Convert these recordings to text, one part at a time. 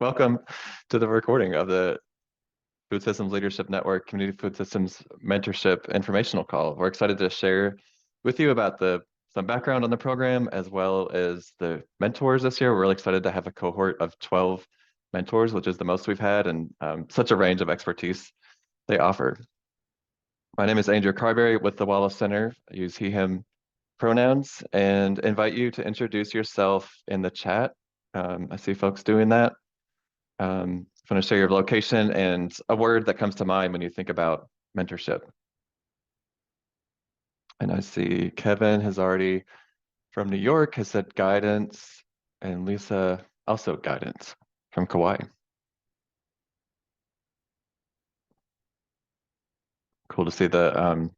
Welcome to the recording of the Food Systems Leadership Network Community Food Systems Mentorship Informational Call. We're excited to share with you about some background on the program as well as the mentors this year. We're really excited to have a cohort of 12 mentors, which is the most we've had, and such a range of expertise they offer. My name is Andrew Carberry with the Wallace Center. I use he, him pronouns and invite you to introduce yourself in the chat. I see folks doing that. I'm going to share your location and a word that comes to mind when you think about mentorship. And I see Kevin has already, from New York, has said guidance, and Lisa also guidance from Kauai. Cool to see that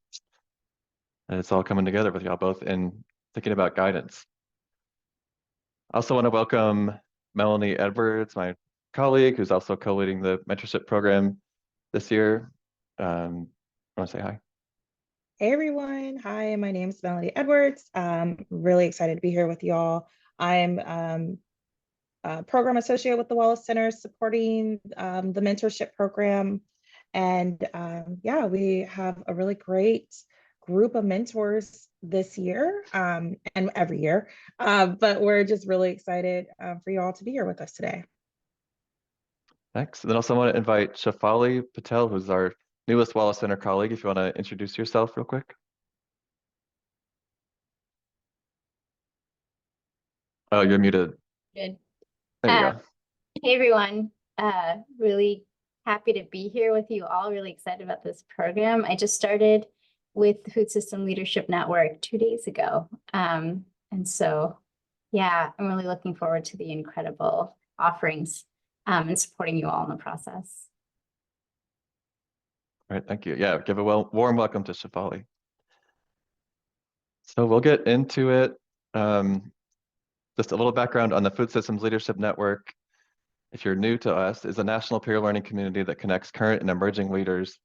it's all coming together with y'all both in thinking about guidance. I also want to welcome Melanie Edwards, my colleague, who's also co-leading the mentorship program this year. I want to say hi. Hey everyone, hi, my name is Melanie Edwards. Really excited to be here with y'all. I'm a program associate with the Wallace Center supporting the mentorship program. And yeah, we have a really great group of mentors this year and every year, but we're just really excited for y'all to be here with us today. Thanks. And then also want to invite Shafali Patel, who's our newest Wallace Center colleague, if you want to introduce yourself real quick. Oh, you're muted. Good. There you go. Hey everyone, really happy to be here with you all. Really excited about this program. I just started with the Food System Leadership Network 2 days ago. And so, yeah, I'm really looking forward to the incredible offerings and supporting you all in the process. All right, thank you. Yeah, give a warm welcome to Shafali. So we'll get into it. Just a little background on the Food Systems Leadership Network. If you're new to us, is a national peer learning community that connects current and emerging leaders,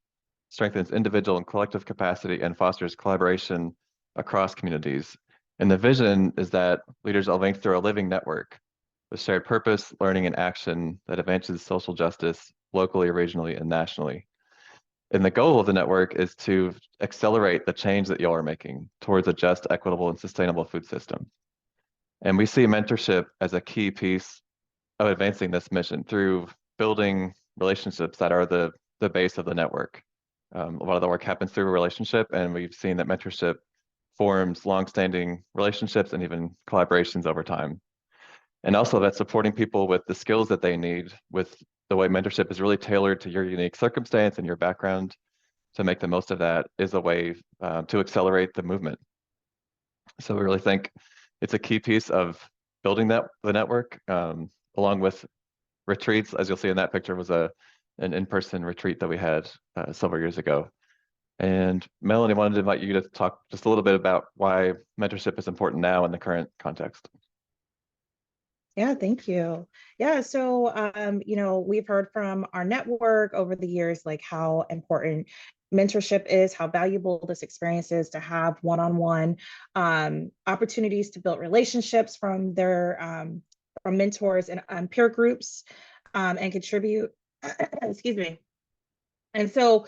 strengthens individual and collective capacity, and fosters collaboration across communities. And the vision is that leaders are linked through a living network with shared purpose, learning, and action that advances social justice locally, regionally, and nationally. And the goal of the network is to accelerate the change that y'all are making towards a just, equitable, and sustainable food system. And we see mentorship as a key piece of advancing this mission through building relationships that are the base of the network. A lot of the work happens through a relationship, and we've seen that mentorship forms longstanding relationships and even collaborations over time. And also that supporting people with the skills that they need, with the way mentorship is really tailored to your unique circumstance and your background, to make the most of that is a way to accelerate the movement. So we really think it's a key piece of building the network, along with retreats. As you'll see in that picture, was an in-person retreat that we had several years ago. And Melanie, wanted to invite you to talk just a little bit about why mentorship is important now in the current context. Yeah, thank you. Yeah, so you know, we've heard from our network over the years, like how important mentorship is, how valuable this experience is to have one-on-one opportunities to build relationships from from mentors and peer groups and contribute. Excuse me. And so,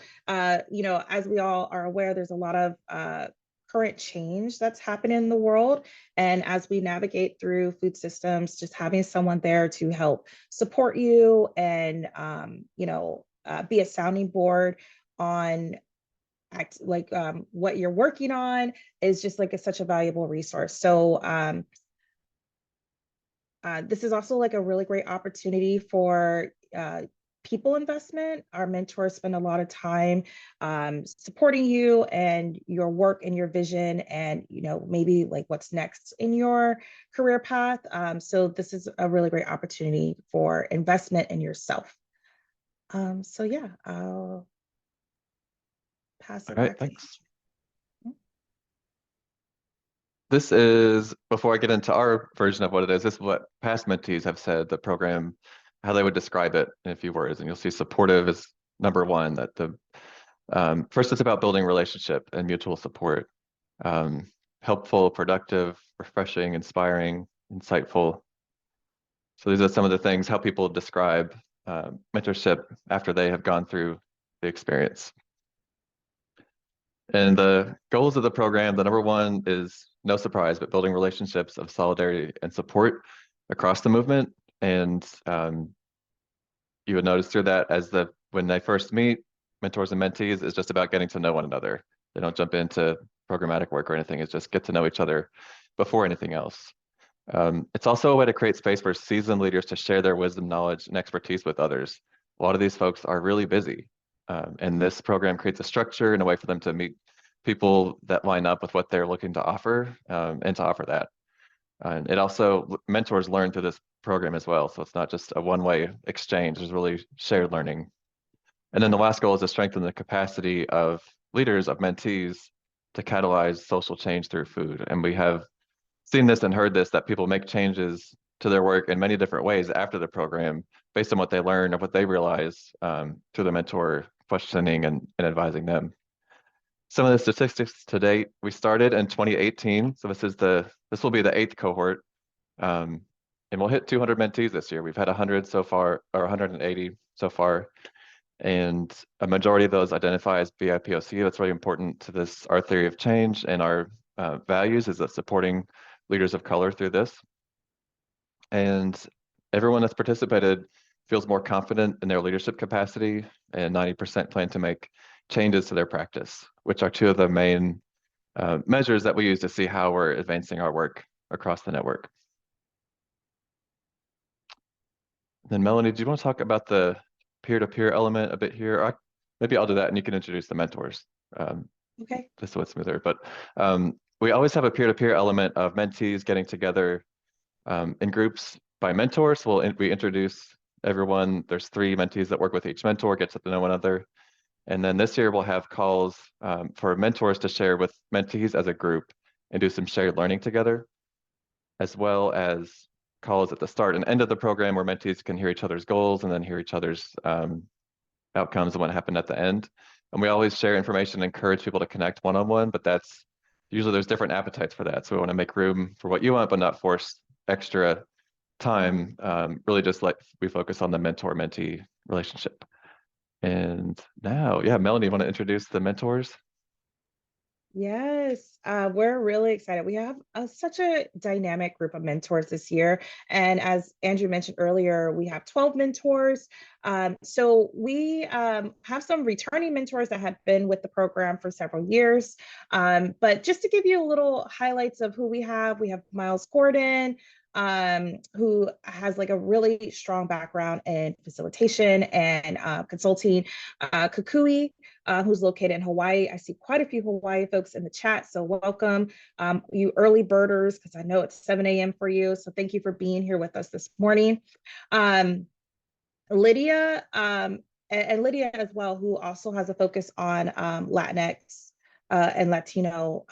you know, as we all are aware, there's a lot of current change that's happening in the world. And as we navigate through food systems, just having someone there to help support you and, you know, be a sounding board on what you're working on is just like such a valuable resource. So this is also like a really great opportunity for people investment. Our mentors spend a lot of time supporting you and your work and your vision and, you know, maybe like what's next in your career path. So this is a really great opportunity for investment in yourself. So yeah, I'll pass it back. Thanks. This is, before I get into our version of what it is, this is what past mentees have said, the program, how they would describe it in a few words. And you'll see supportive is number one, that first it's about building relationship and mutual support. Helpful, productive, refreshing, inspiring, insightful, So these are some of the things, how people describe mentorship after they have gone through the experience. And the goals of the program, the number one is, no surprise, but building relationships of solidarity and support across the movement. And you would notice through that when they first meet, mentors and mentees is just about getting to know one another. They don't jump into programmatic work or anything. It's just get to know each other before anything else. It's also a way to create space for seasoned leaders to share their wisdom, knowledge, and expertise with others. A lot of these folks are really busy, and this program creates a structure and a way for them to meet people that line up with what they're looking to offer, and to offer that. And it also, mentors learn through this program as well, so it's not just a one-way exchange. There's really shared learning. And then the last goal is to strengthen the capacity of leaders, of mentees, to catalyze social change through food. And we have seen this and heard this, that people make changes to their work in many different ways after the program based on what they learn or what they realize through the mentor questioning and advising them. Some of the statistics to date, we started in 2018. So this will be the 8th cohort. And we'll hit 200 mentees this year. We've had 100 so far, or 180 so far. And a majority of those identify as BIPOC. That's really important to this, our theory of change and our values, is that supporting leaders of color through this. And everyone that's participated feels more confident in their leadership capacity, and 90% plan to make changes to their practice, which are two of the main measures that we use to see how we're advancing our work across the network. Then Melanie, do you want to talk about the peer-to-peer element a bit here? Maybe I'll do that and you can introduce the mentors. Okay. Just so it's smoother. But we always have a peer-to-peer element of mentees getting together in groups by mentors. So we introduce everyone. There's 3 mentees that work with each mentor, get to know one another. And then this year we'll have calls for mentors to share with mentees as a group and do some shared learning together, as well as calls at the start and end of the program where mentees can hear each other's goals and then hear each other's outcomes and what happened at the end. And we always share information and encourage people to connect one-on-one, but that's usually, there's different appetites for that. So we want to make room for what you want, but not force extra time. Really just like we focus on the mentor-mentee relationship. And now, yeah, Melanie, you want to introduce the mentors? Yes, we're really excited. We have such a dynamic group of mentors this year. And as Andrew mentioned earlier, we have 12 mentors. So we have some returning mentors that have been with the program for several years. But just to give you a little highlights of who we have Miles Gordon, who has like a really strong background in facilitation and consulting. Kukui, who's located in Hawaii. I see quite a few Hawaii folks in the chat, so welcome. You early birders, because I know it's 7 a.m. for you, so thank you for being here with us this morning. Lydia, and Lydia as well, who also has a focus on Latinx and Latino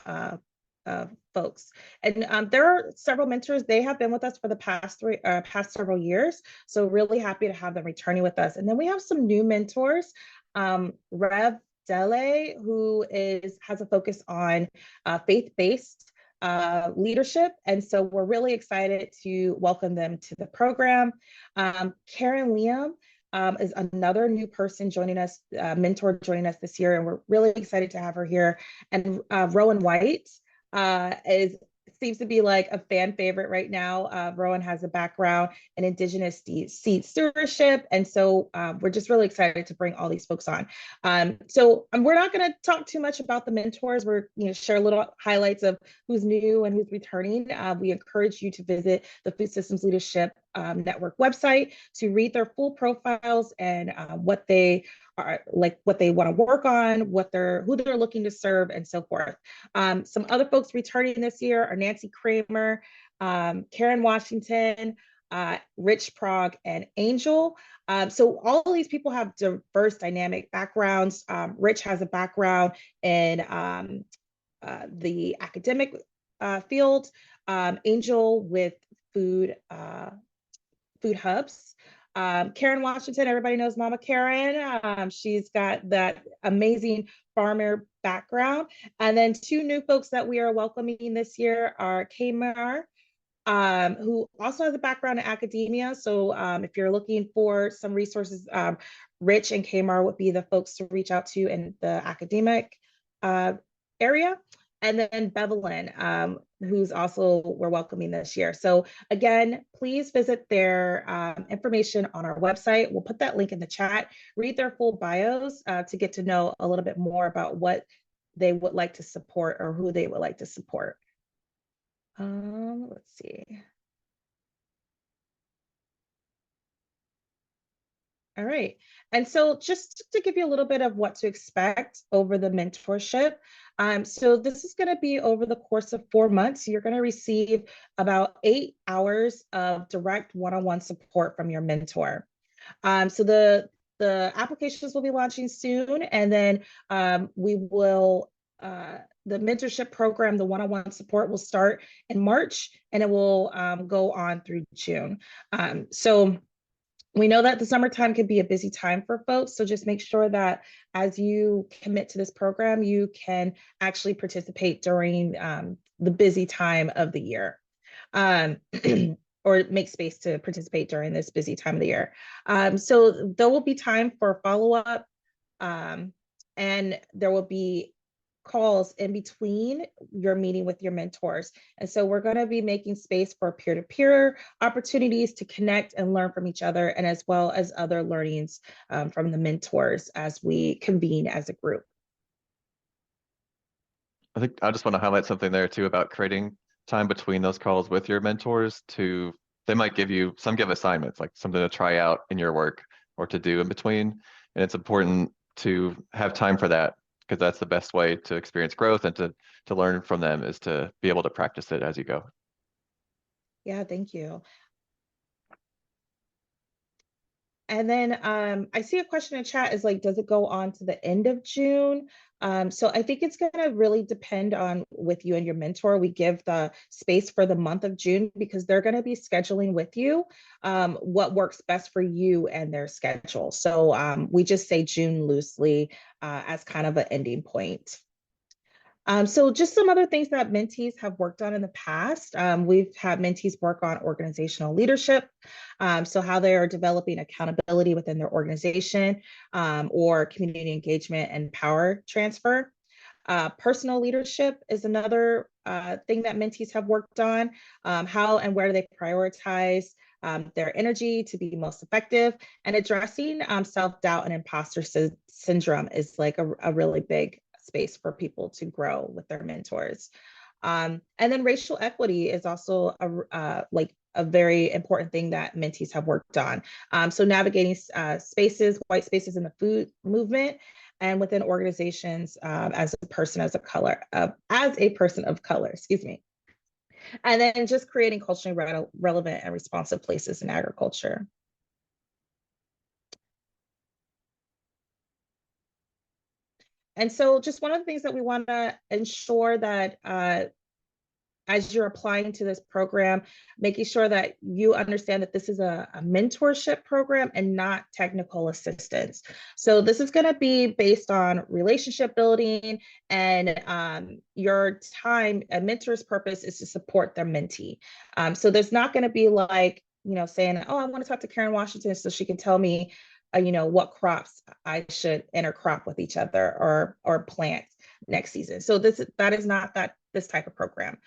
folks. And there are several mentors. They have been with us for the past several years. So really happy to have them returning with us. And then we have some new mentors. Rev Dele, who has a focus on faith-based leadership. And so we're really excited to welcome them to the program. Karen Liam is another new person joining us, mentor joining us this year. And we're really excited to have her here. And Rowan White seems to be like a fan favorite right now. Rowan has a background in Indigenous seed stewardship. And so we're just really excited to bring all these folks on. So we're not going to talk too much about the mentors. We're share little highlights of who's new and who's returning. We encourage you to visit the Food Systems Leadership Network website to read their full profiles and what they are, like what they want to work on, who they're looking to serve, and so forth. Some other folks returning this year are Nancy Kramer, Karen Washington, Rich Prague, and Angel. So all of these people have diverse dynamic backgrounds. Rich has a background in the academic field, Angel with food hubs. Karen Washington, everybody knows Mama Karen. She's got that amazing farmer background. And then 2 new folks that we are welcoming this year are Kamar who also has a background in academia. So if you're looking for some resources, Rich and Kamar would be the folks to reach out to in the academic area. And then Bevelyn, who's also we're welcoming this year. So again, please visit their information on our website. We'll put that link in the chat. Read their full bios to get to know a little bit more about what they would like to support or who they would like to support. Let's see. All right. And so just to give you a little bit of what to expect over the mentorship. So this is going to be over the course of 4 months. You're going to receive about 8 hours of direct one-on-one support from your mentor. So the applications will be launching soon, and then we will the mentorship program, the one-on-one support will start in March, and it will go on through June. So we know that the summertime can be a busy time for folks, so just make sure that as you commit to this program, you can actually participate during the busy time of the year. Or make space to participate during this busy time of the year. So there will be time for follow-up, and there will be calls in between your meeting with your mentors. And so we're going to be making space for peer-to-peer opportunities to connect and learn from each other, and as well as other learnings from the mentors as we convene as a group. I think I just want to highlight something there too about creating time between those calls with your mentors they might give you give assignments, like something to try out in your work or to do in between. And it's important to have time for that, because that's the best way to experience growth and to learn from them, is to be able to practice it as you go. Yeah, thank you. And then I see a question in chat is like, does it go on to the end of June? So I think it's going to really depend on with you and your mentor. We give the space for the month of June because they're going to be scheduling with you what works best for you and their schedule. So we just say June loosely as kind of an ending point. So just some other things that mentees have worked on in the past. We've had mentees work on organizational leadership. So how they are developing accountability within their organization, or community engagement and power transfer. Personal leadership is another thing that mentees have worked on. How and where do they prioritize their energy to be most effective, and addressing self-doubt and imposter syndrome is like a really big space for people to grow with their mentors. And then racial equity is also a very important thing that mentees have worked on. So navigating white spaces in the food movement and within organizations as a person of color, excuse me. And then just creating culturally relevant and responsive places in agriculture. And so just one of the things that we want to ensure that as you're applying to this program, making sure that you understand that this is a mentorship program and not technical assistance. So this is going to be based on relationship building, and your time. A mentor's purpose is to support their mentee. So there's not going to be like, saying, oh, I want to talk to Karen Washington so she can tell me what crops I should intercrop with each other or plant next season. So that is not this type of program.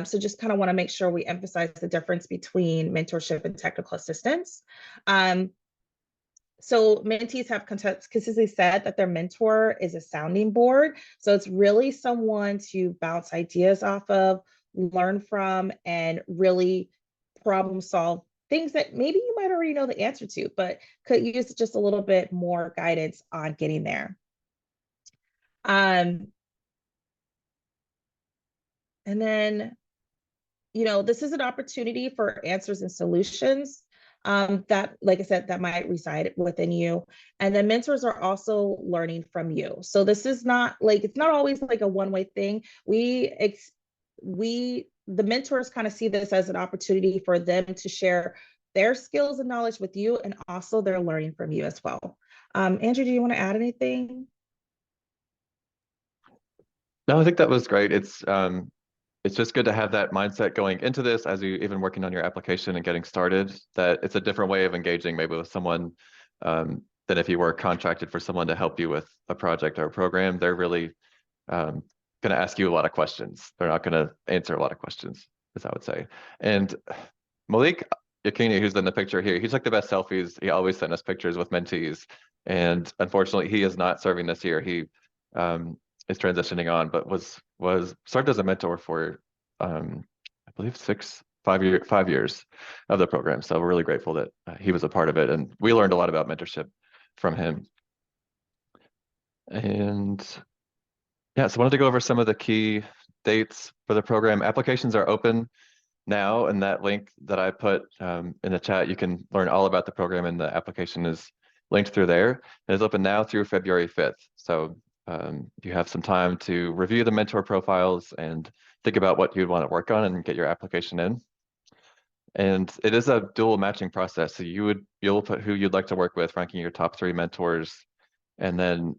So just kind of want to make sure we emphasize the difference between mentorship and technical assistance. So mentees have consistently said that their mentor is a sounding board. So it's really someone to bounce ideas off of, learn from, and really problem solve things that maybe you might already know the answer to, but could use just a little bit more guidance on getting there. And then, this is an opportunity for answers and solutions that, like I said, that might reside within you. And then mentors are also learning from you. So this is not like, it's not always like a one-way thing. The mentors kind of see this as an opportunity for them to share their skills and knowledge with you, and also they're learning from you as well. Andrew, do you want to add anything? No, I think that was great. it's just good to have that mindset going into this as you even working on your application and getting started, that it's a different way of engaging maybe with someone than if you were contracted for someone to help you with a project or a program. They're really going to ask you a lot of questions. They're not going to answer a lot of questions, as I would say. And Malik Yakini, who's in the picture here, he took the best selfies. He always sent us pictures with mentees. And unfortunately, he is not serving this year. He is transitioning on, but was served as a mentor for I believe 5 years of the program. So we're really grateful that he was a part of it, and we learned a lot about mentorship from him. And yeah, so I wanted to go over some of the key dates for the program. Applications are open now, and that link that I put in the chat, you can learn all about the program, and the application is linked through there. And it's open now through February 5th. So you have some time to review the mentor profiles and think about what you'd want to work on and get your application in. And it is a dual matching process. So you'll put who you'd like to work with, ranking your top 3 mentors, and then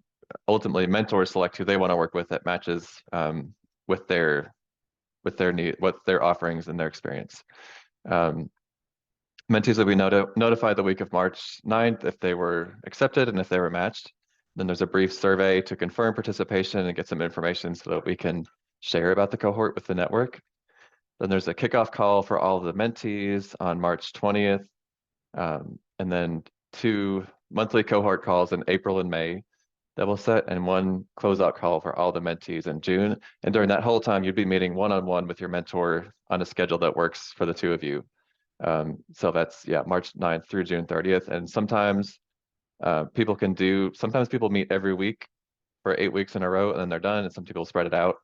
ultimately mentors select who they want to work with that matches with their need, what their offerings and their experience. Mentees will be notified the week of March 9th if they were accepted and if they were matched. Then there's a brief survey to confirm participation and get some information so that we can share about the cohort with the network. Then there's a kickoff call for all of the mentees on March 20th, and then 2 monthly cohort calls in April and May that we'll set, and 1 closeout call for all the mentees in June. And during that whole time, you'd be meeting one-on-one with your mentor on a schedule that works for the 2 of you. So that's, yeah, March 9th through June 30th. And sometimes sometimes people meet every week for 8 weeks in a row and then they're done, and some people spread it out.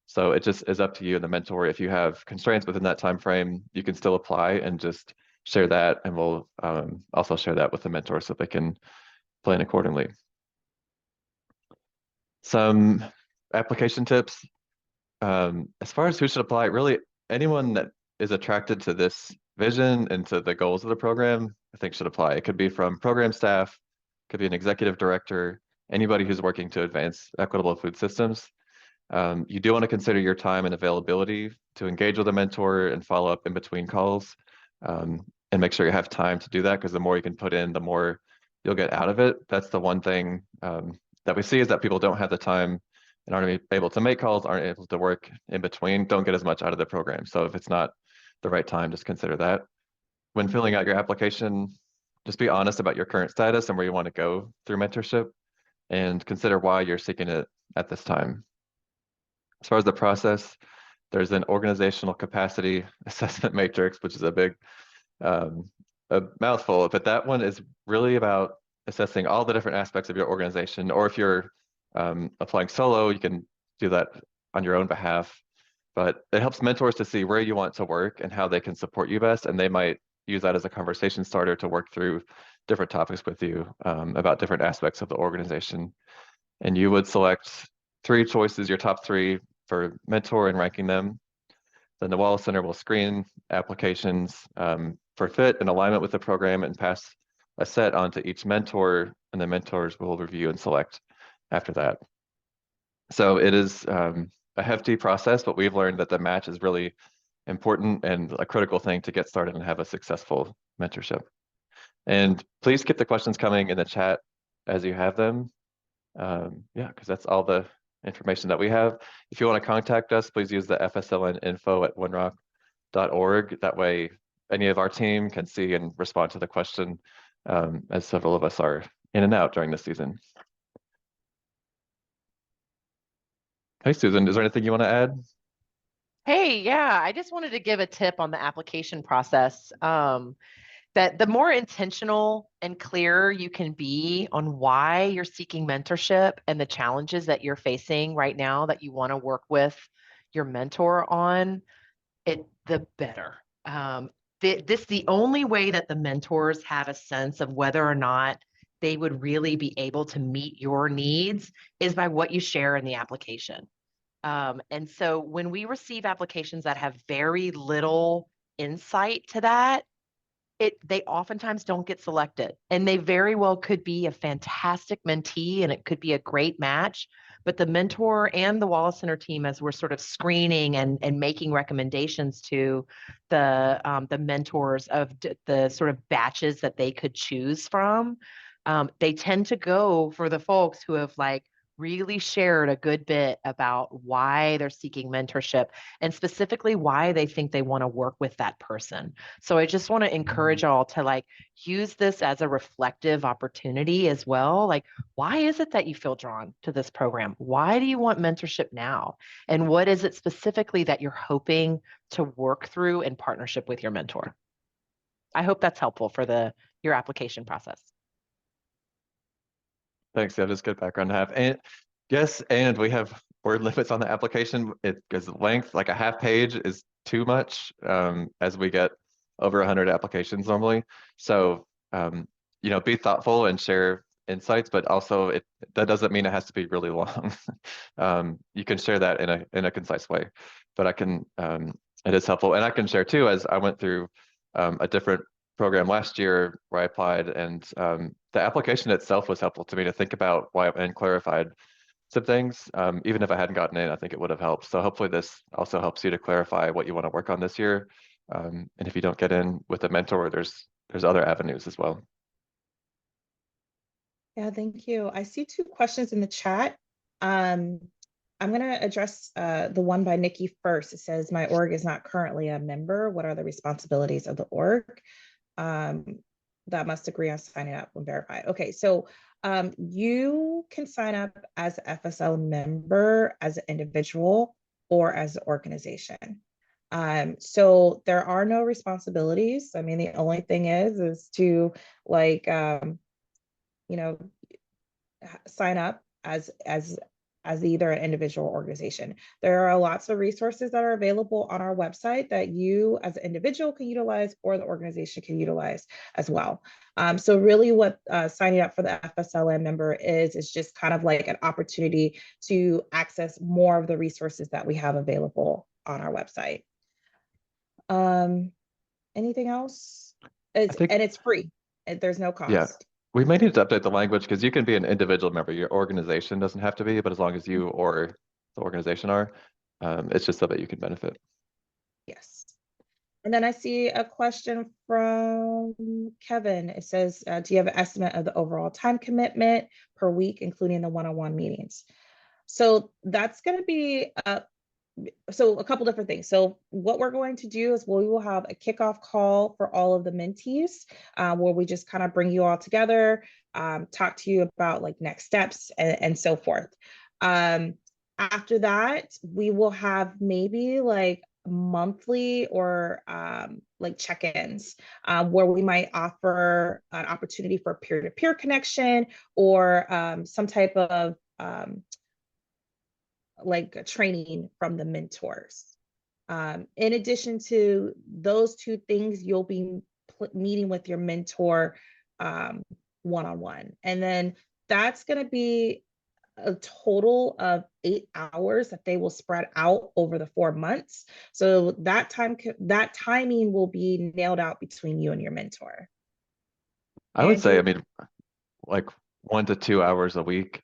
So it just is up to you and the mentor. If you have constraints within that time frame, you can still apply and just share that, and we'll also share that with the mentor so they can plan accordingly. Some application tips. As far as who should apply, really anyone that is attracted to this vision and to the goals of the program, I think should apply. It could be from program staff, could be an executive director, anybody who's working to advance equitable food systems. You do want to consider your time and availability to engage with a mentor and follow up in between calls, and make sure you have time to do that, because the more you can put in, the more you'll get out of it. That's the one thing that we see, is that people don't have the time and aren't able to make calls, aren't able to work in between, don't get as much out of the program. So if it's not the right time, just consider that. When filling out your application, just be honest about your current status and where you want to go through mentorship, and consider why you're seeking it at this time. As far as the process, there's an organizational capacity assessment matrix, which is a big a mouthful, but that one is really about assessing all the different aspects of your organization. Or if you're applying solo, you can do that on your own behalf. But it helps mentors to see where you want to work and how they can support you best, and they might use that as a conversation starter to work through different topics with you about different aspects of the organization. And you would select 3 choices, your top 3 for mentor and ranking them. Then the Wallace Center will screen applications for fit and alignment with the program and pass a set onto each mentor, and the mentors will review and select after that. So it is a hefty process, but we've learned that the match is really important and a critical thing to get started and have a successful mentorship. And please keep the questions coming in the chat as you have them. Yeah, because that's all the information that we have. If you want to contact us, please use the FSLN info@winrock.org. That way, any of our team can see and respond to the question, as several of us are in and out during this season. Hey, Susan, is there anything you want to add? Hey, yeah, I just wanted to give a tip on the application process. That the more intentional and clear you can be on why you're seeking mentorship and the challenges that you're facing right now that you want to work with your mentor on, the better. The only way that the mentors have a sense of whether or not they would really be able to meet your needs is by what you share in the application. And so when we receive applications that have very little insight to that, they oftentimes don't get selected, and they very well could be a fantastic mentee and it could be a great match. But the mentor and the Wallace Center team, as we're sort of screening and making recommendations to the mentors of the sort of batches that they could choose from, they tend to go for the folks who have like really shared a good bit about why they're seeking mentorship and specifically why they think they want to work with that person. So I just want to encourage all to like use this as a reflective opportunity as well. Like, why is it that you feel drawn to this program? Why do you want mentorship now? And what is it specifically that you're hoping to work through in partnership with your mentor? I hope that's helpful for your application process. Thanks. Yeah, that's good background to have. And yes, and we have word limits on the application. It because length, like a half page, is too much as we get over 100 applications normally. So be thoughtful and share insights, but also that doesn't mean it has to be really long. You can share that in a concise way, but it is helpful, and I can share too, as I went through a different program last year where I applied, and the application itself was helpful to me to think about why and clarified some things. Even if I hadn't gotten in, I think it would have helped. So hopefully this also helps you to clarify what you want to work on this year. And if you don't get in with a mentor, there's other avenues as well. Yeah, thank you. I see 2 questions in the chat. I'm going to address the one by Nikki first. It says, my org is not currently a member. What are the responsibilities of the org? That must agree on signing up when verified. Okay, so you can sign up as an FSL member, as an individual, or as an organization. So there are no responsibilities. I mean, the only thing is to like, sign up as either an individual or organization. There are lots of resources that are available on our website that you as an individual can utilize or the organization can utilize as well. So really what signing up for the FSLN member is just kind of like an opportunity to access more of the resources that we have available on our website. Anything else? And it's free. There's no cost. Yeah. We may need to update the language because you can be an individual member. Your organization doesn't have to be, but as long as you or the organization are, it's just so that you can benefit. Yes. And then I see a question from Kevin. It says, do you have an estimate of the overall time commitment per week, including the one-on-one meetings? So that's going to be so a couple different things. So what we're going to do is we will have a kickoff call for all of the mentees where we just kind of bring you all together, talk to you about like next steps and so forth. After that, we will have maybe like monthly or like check-ins where we might offer an opportunity for peer-to-peer connection or some type of like a training from the mentors. In addition to those 2 things, you'll be meeting with your mentor one-on-one. And then that's going to be a total of 8 hours that they will spread out over the 4 months. So that timing will be nailed out between you and your mentor. I would say, I mean, like 1 to 2 hours a week.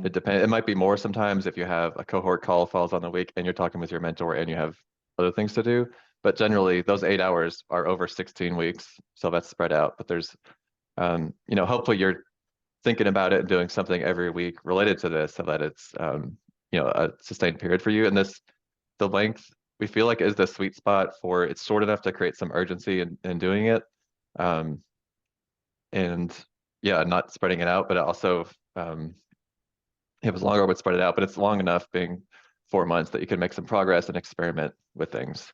It depends. It might be more sometimes if you have a cohort call falls on the week and you're talking with your mentor and you have other things to do. But generally, those 8 hours are over 16 weeks, so that's spread out. But there's, hopefully you're thinking about it and doing something every week related to this, so that it's, a sustained period for you. And the length we feel like is the sweet spot for it's short enough to create some urgency in doing it, and yeah, not spreading it out, but it also. If it was longer, I would spread it out, but it's long enough, being 4 months, that you can make some progress and experiment with things.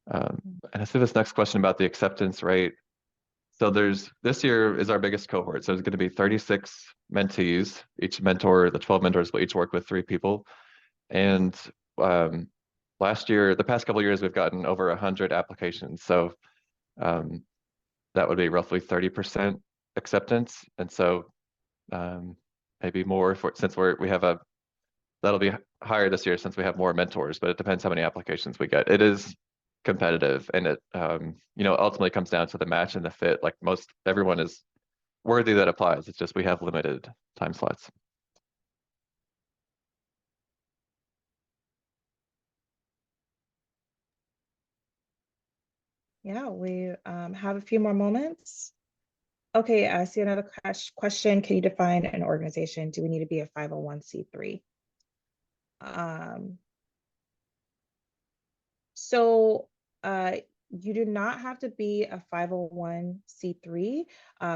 And I see this next question about the acceptance rate. So this year is our biggest cohort. So it's going to be 36 mentees. Each mentor, the 12 mentors will each work with 3 people. And the past couple of years, we've gotten over 100 applications. So that would be roughly 30% acceptance. And so maybe more since that'll be higher this year since we have more mentors, but it depends how many applications we get. It is competitive, and it ultimately comes down to the match and the fit. Like everyone is worthy that applies. It's just we have limited time slots. Yeah, we have a few more moments. Okay, I see another question. Can you define an organization? Do we need to be a 501c3? So you do not have to be a 501c3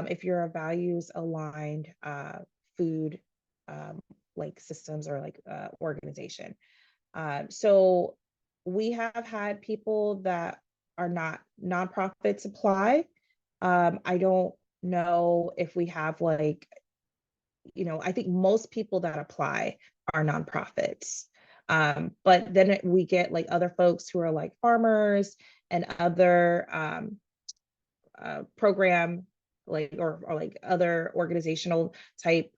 if you're a values aligned food like systems or like organization. So we have had people that are not nonprofits apply. I don't know if we have like, I think most people that apply are nonprofits. But then we get like other folks who are like farmers and other program like or like other organizational type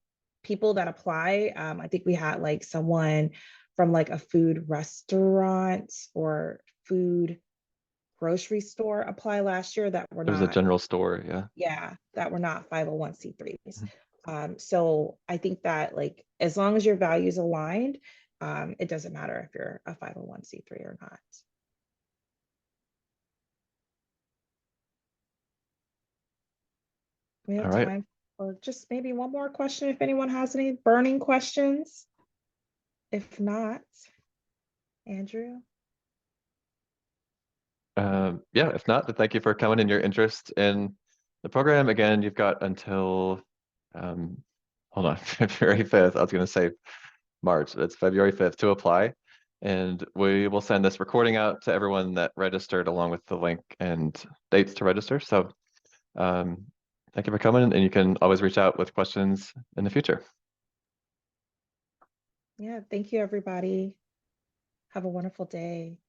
people that apply. I think we had like someone from like a food restaurant or food grocery store apply last year that were There's a not, general store, yeah. yeah, that were not 501c3s. Mhm. So I think that like as long as your values aligned, it doesn't matter if you're a 501c3 or not. We have All right. time for just maybe one more question if anyone has any burning questions. If not, Andrew. Yeah, if not, then thank you for coming and your interest in the program. Again, you've got until, hold on, February 5th. I was going to say March. It's February 5th to apply. And we will send this recording out to everyone that registered along with the link and dates to register. So thank you for coming, and you can always reach out with questions in the future. Yeah, thank you, everybody. Have a wonderful day.